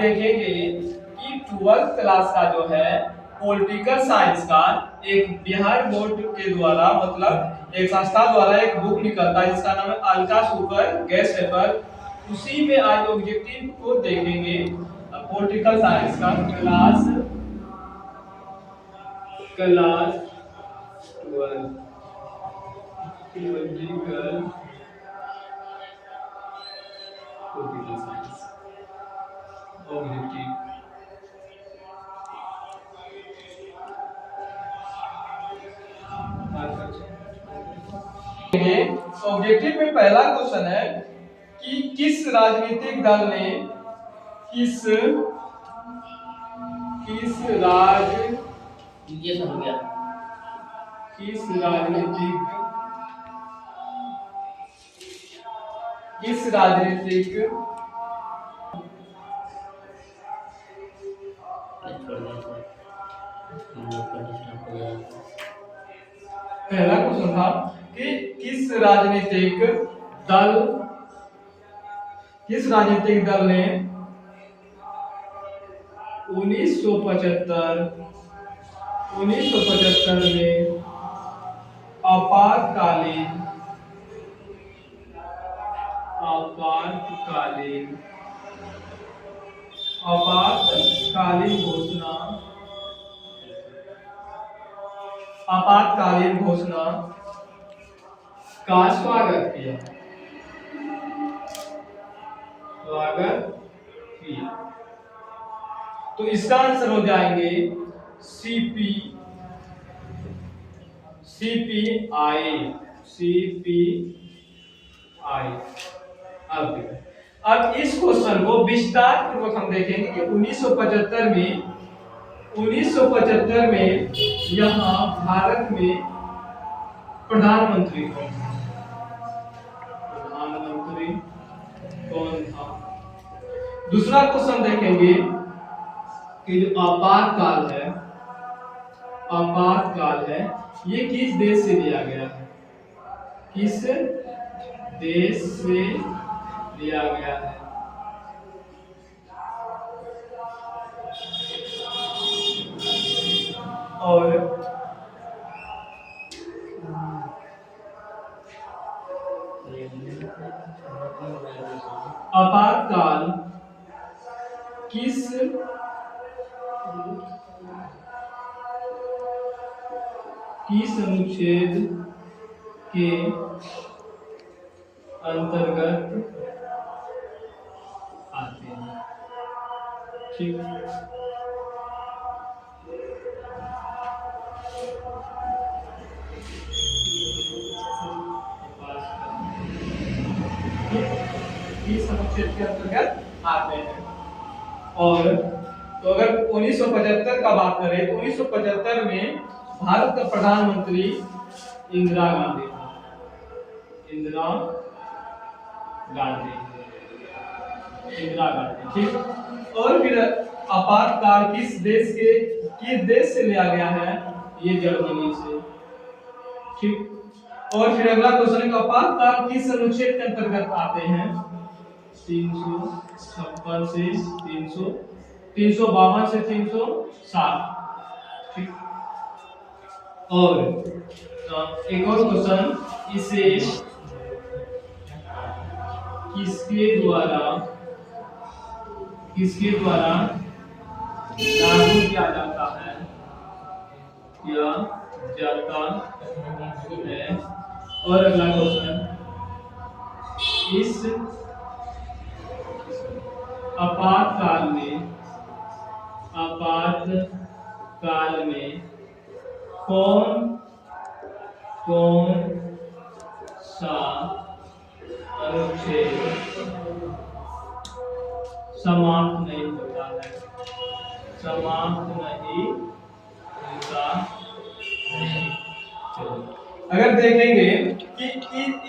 देखेंगे कि 12th class का जो है पॉलिटिकल साइंस का एक बिहार बोर्ड के द्वारा मतलब एक संस्था द्वारा एक बुक निकलता है जिसका नाम है अल्का सुपर गैस पेपर। उसी में आज ऑब्जेक्टिव को देखेंगे पॉलिटिकल साइंस का class 12 political science objective. Objective में पहला क्वेश्चन है कि किस राजनीतिक दल ने किस राज ये समझ गया किस राजनीतिक पहला क्वेश्चन था कि किस राजनीतिक दल ने 1975 में आपातकालीन घोषणा का स्वागत किया। तो इसका आंसर हो जाएंगे सीपीआई। अब इस क्वेश्चन को विस्तार पूर्वक हम देखेंगे कि 1975 में यहाँ भारत में प्रधानमंत्री कौन था। दूसरा क्वेश्चन देखेंगे कि जो आपातकाल है ये किस देश से लिया गया है, किस देश से लिया गया है। और आपातकाल किस अनुच्छेद के अंतर्गत आते हैं। ठीक, इस अनुच्छेद के अंतर्गत आते हैं। और तो अगर 1975 का बात करें तो 1975 में भारत का प्रधानमंत्री इंदिरा गांधी था। ठीक। और फिर आपातकाल किस देश से लिया गया है, ये जर्मनी से। ठीक। और फिर अगला क्वेश्चन है आपातकाल किस अनुच्छेद के अंतर्गत आते हैं, 356 से 352 से 360। ठीक। और एक और क्वेश्चन, इसे किसके द्वारा लागू किया जाता है और अगला क्वेश्चन, इस आपातकाल में कौन सा अनुच्छेद समाप्त नहीं होता है। अगर देखेंगे कि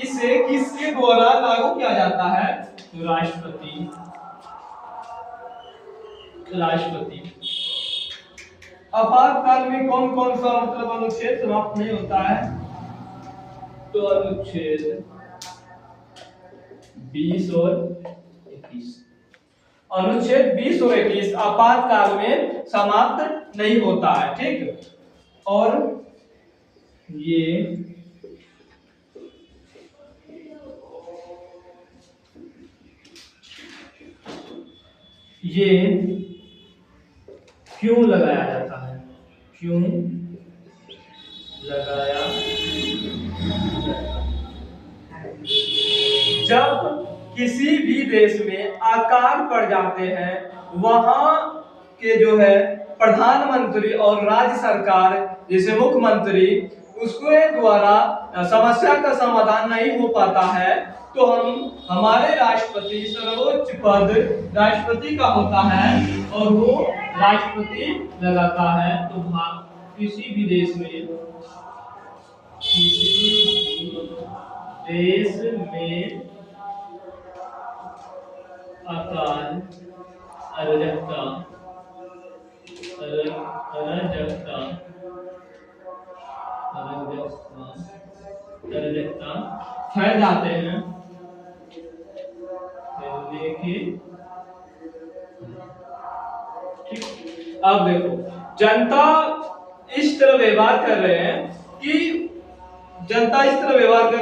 इसे किसके द्वारा लागू किया जाता है, तो राष्ट्रपति। आपातकाल में कौन कौन सा मतलब अनुच्छेद समाप्त नहीं होता है, तो अनुच्छेद 20 और 21। अनुच्छेद 20 और 21 आपातकाल में समाप्त नहीं होता है, ठीक। और ये क्यों लगाया जाता है, क्यों लगाया जब किसी भी देश में अकाल पड़ जाते हैं, वहां के जो है प्रधानमंत्री और राज्य सरकार जैसे मुख्यमंत्री उसके द्वारा समस्या का समाधान नहीं हो पाता है, तो हमारे राष्ट्रपति सर्वोच्च पद राष्ट्रपति का होता है और वो राष्ट्रपति लगाता है। तो किसी भी देश में अकाल अराजकता फैल जाते हैं, अब देखो जनता इस तरह व्यवहार कर रहे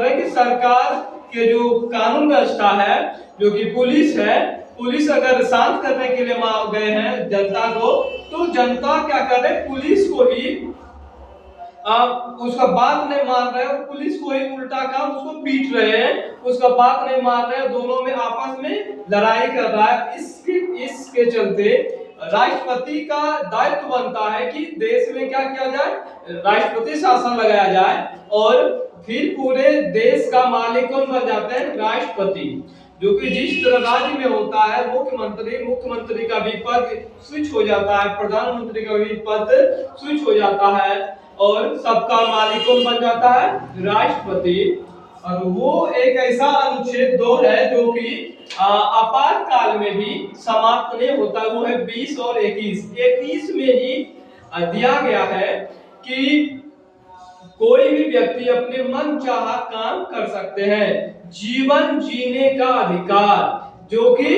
हैं कि सरकार के जो कानून व्यवस्था है, जो कि पुलिस है, पुलिस अगर शांत करने के लिए गए हैं जनता को, तो जनता क्या कर रहे हैं, पुलिस को ही उसका बात नहीं मान रहे हैं, पुलिस को ही उल्टा काम उसको पीट रहे हैं, उसका बात नहीं मान रहे हैं, दोनों में आपस में लड़ाई कर रहा है। इसके चलते राष्ट्रपति का दायित्व बनता है कि देश में क्या किया जाए, राष्ट्रपति शासन लगाया जाए और फिर पूरे देश का मालिक कौन बन जाते हैं, राष्ट्रपति। जो कि जिस तरह राज्य में होता है मुख्यमंत्री का भी पद स्विच हो जाता है, प्रधानमंत्री का भी पद स्विच हो जाता है और सबका मालिक कौन बन जाता है, राष्ट्रपति। और वो एक ऐसा अनुच्छेद 2 है जो कि आपातकाल में भी समाप्त नहीं होता, वो है 20 और 21 में ही दिया गया है कि कोई भी व्यक्ति अपने मन चाहा काम कर सकते हैं, जीवन जीने का अधिकार, जो कि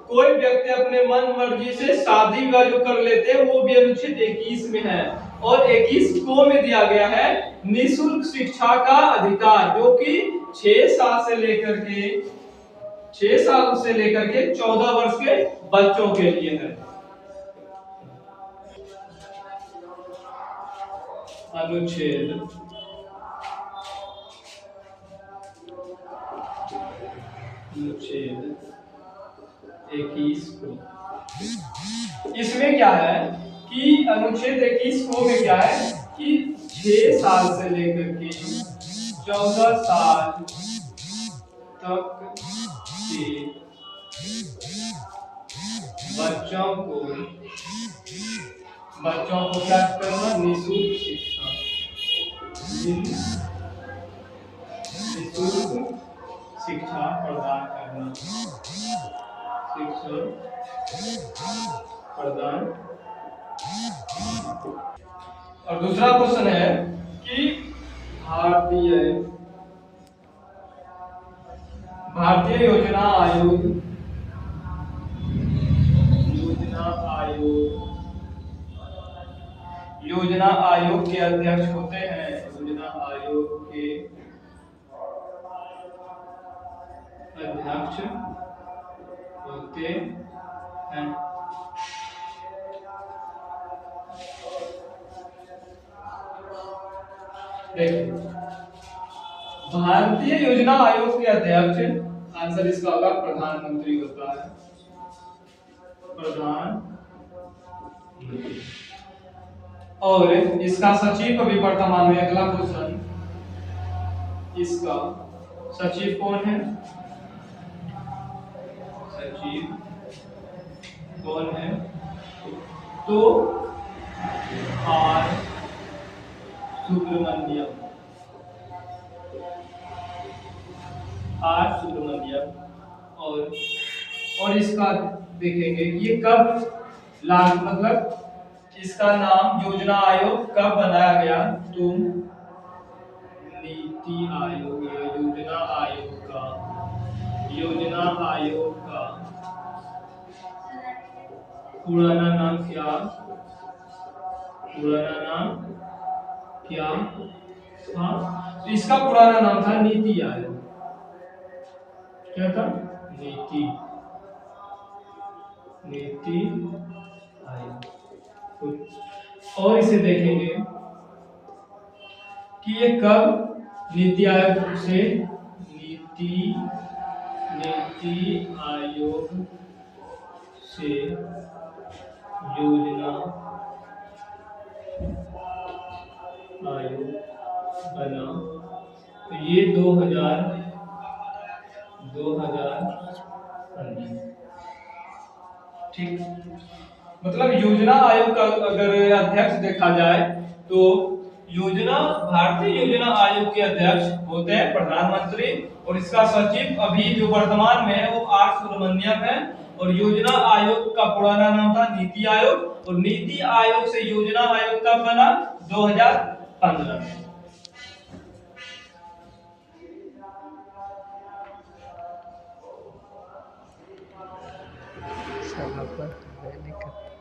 कोई व्यक्ति अपने मन मर्जी से शादी विवाह जो कर लेते हैं वो भी अनुच्छेद 21 में है। और 21 को में दिया गया है निःशुल्क शिक्षा का अधिकार, जो कि 6 साल से लेकर के 14 वर्ष के बच्चों के लिए है। अनुच्छेद 21 को इसमें क्या है कि अनुच्छेद 21 को में क्या है कि 6 साल से लेकर के 14 साल तक के बच्चों को क्या करना, निःशुल्क शिक्षा, निःशुल्क शिक्षा प्रदान करना, शिक्षा प्रदान। और दूसरा क्वेश्चन है कि भारतीय योजना आयोग के अध्यक्ष होते हैं, योजना आयोग के अध्यक्ष होते हैं। देखो भारतीय योजना आयोग के अध्यक्ष, आंसर इसका होगा प्रधानमंत्री होता है, और इसका सचिव अभी वर्तमान में, अगला क्वेश्चन, इसका सचिव कौन है, तो आर सुब्रमण्यम। और इसका देखेंगे ये कब मतलब इसका नाम योजना आयोग कब बनाया गया, तो नीति आयोग या योजना आयोग का पुराना नाम क्या, पुराना नाम क्या था? तो इसका पुराना नाम था नीति आयोग। क्या था? नीति, नीति आयोग। और इसे देखेंगे कि ये कब नीति आयोग से नीति नीति आयोग से योजना आयोग बना। तो ये 2015। ठीक, मतलब योजना आयोग का अगर अध्यक्ष देखा जाए तो योजना भारतीय योजना आयोग के अध्यक्ष होते हैं प्रधानमंत्री, और इसका सचिव अभी जो वर्तमान में है वो आर सुब्रमण्यम है। और योजना आयोग का पुराना नाम था नीति आयोग, और नीति आयोग से योजना आयोग कब बना? 2015 में। सब पर दिक्कत